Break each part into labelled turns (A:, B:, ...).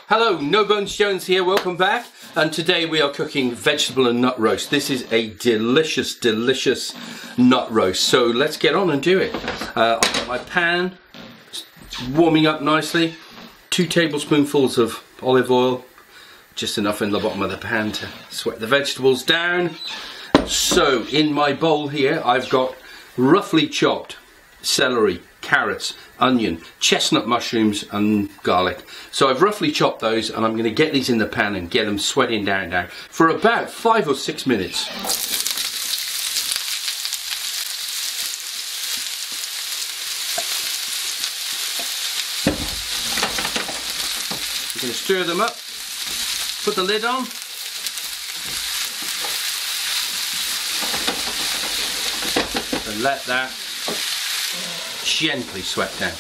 A: Hello, No Bones Jones here, welcome back. And today we are cooking vegetable and nut roast. This is a delicious, delicious nut roast. So let's get on and do it. I've got my pan, it's warming up nicely. 2 tablespoonfuls of olive oil, just enough in the bottom of the pan to sweat the vegetables down. So in my bowl here, I've got roughly chopped celery, carrots, onion, chestnut mushrooms and garlic. So I've roughly chopped those and I'm going to get these in the pan and get them sweating down for about 5 or 6 minutes. We're going to stir them up, put the lid on. And let that gently sweat down.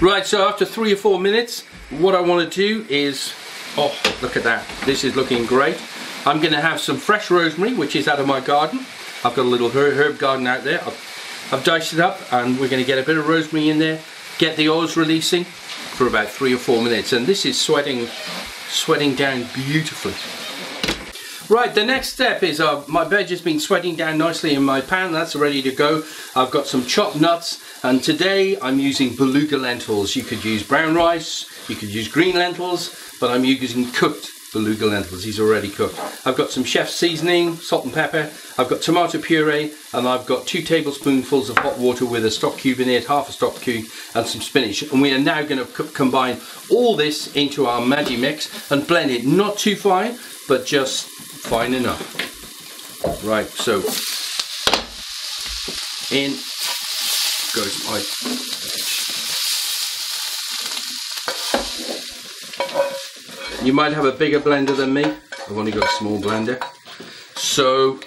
A: Right, so after 3 or 4 minutes, what I want to do is, oh, look at that. This is looking great. I'm going to have some fresh rosemary, which is out of my garden. I've got a little herb garden out there. I've diced it up and we're going to get a bit of rosemary in there, get the oils releasing for about 3 or 4 minutes. And this is sweating down beautifully. Right, the next step is my veg has been sweating down nicely in my pan. That's ready to go. I've got some chopped nuts, and today I'm using beluga lentils. You could use brown rice, you could use green lentils, but I'm using cooked beluga lentils. These are already cooked. I've got some chef seasoning, salt and pepper. I've got tomato puree, and I've got 2 tablespoonfuls of hot water with a stock cube in it, half a stock cube, and some spinach. And we are now going to combine all this into our Maggi mix and blend it, not too fine, but just fine enough. Right, so in goes my veg. You might have a bigger blender than me. I've only got a small blender. So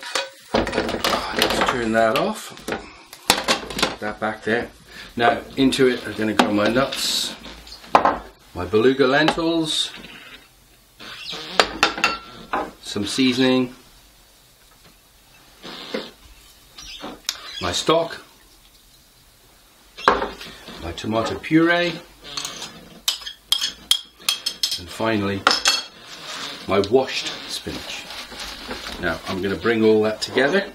A: let's turn that off. Put that back there. Now into it are going to go my nuts, my beluga lentils, some seasoning, my stock, my tomato puree, and finally my washed spinach. Now I'm going to bring all that together.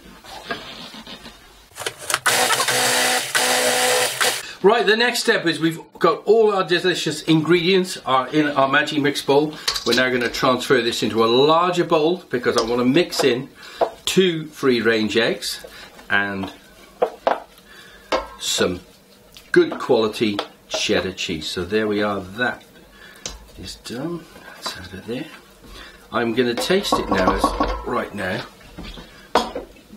A: Right, the next step is we've got all our delicious ingredients are in our Maggi mix bowl. We're now going to transfer this into a larger bowl because I want to mix in 2 free-range eggs and some good quality cheddar cheese. So there we are, that is done. That's out of there. I'm going to taste it now, right now,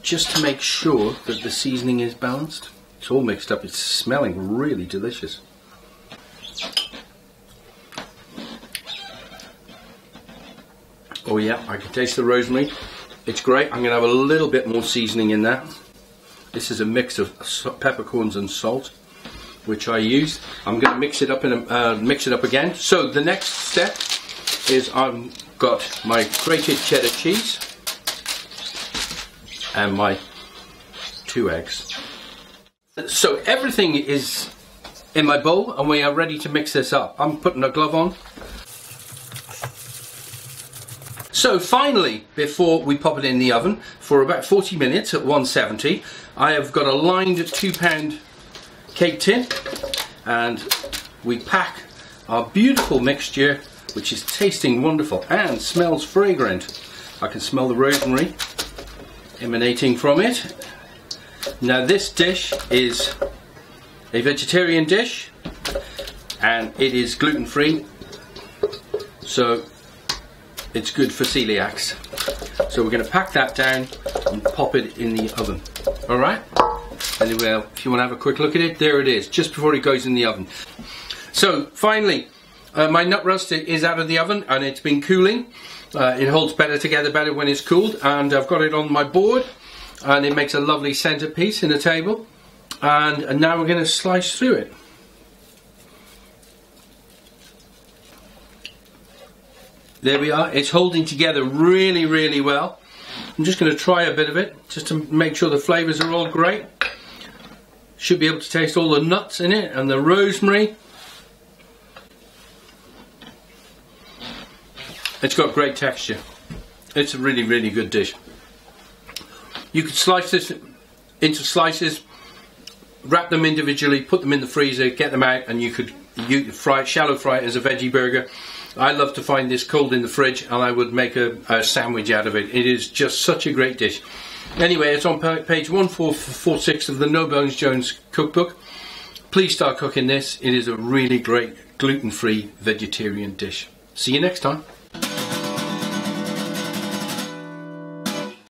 A: just to make sure that the seasoning is balanced. It's all mixed up. It's smelling really delicious. Oh yeah, I can taste the rosemary. It's great. I'm going to have a little bit more seasoning in that. This is a mix of peppercorns and salt, which I use. I'm going to mix it up again. So the next step is I've got my grated cheddar cheese and my 2 eggs. So everything is in my bowl and we are ready to mix this up. I'm putting a glove on. So finally, before we pop it in the oven for about 40 minutes at 170, I have got a lined 2-pound cake tin and we pack our beautiful mixture, which is tasting wonderful and smells fragrant. I can smell the rosemary emanating from it. Now this dish is a vegetarian dish and it is gluten-free, so it's good for celiacs. So we're going to pack that down and pop it in the oven. Alright? Anyway, if you want to have a quick look at it, there it is, just before it goes in the oven. So finally, my nut roast is out of the oven and it's been cooling. It holds better when it's cooled, and I've got it on my board and it makes a lovely centerpiece in a table. And now we're going to slice through it. There we are. It's holding together really, really well. I'm just going to try a bit of it just to make sure the flavors are all great. Should be able to taste all the nuts in it and the rosemary. It's got great texture. It's a really, really good dish. You could slice this into slices, wrap them individually, put them in the freezer, get them out, and you could shallow fry it as a veggie burger. I love to find this cold in the fridge, and I would make a sandwich out of it. It is just such a great dish. Anyway, it's on page 1446 of the No Bones Jones cookbook. Please start cooking this. It is a really great gluten-free vegetarian dish. See you next time.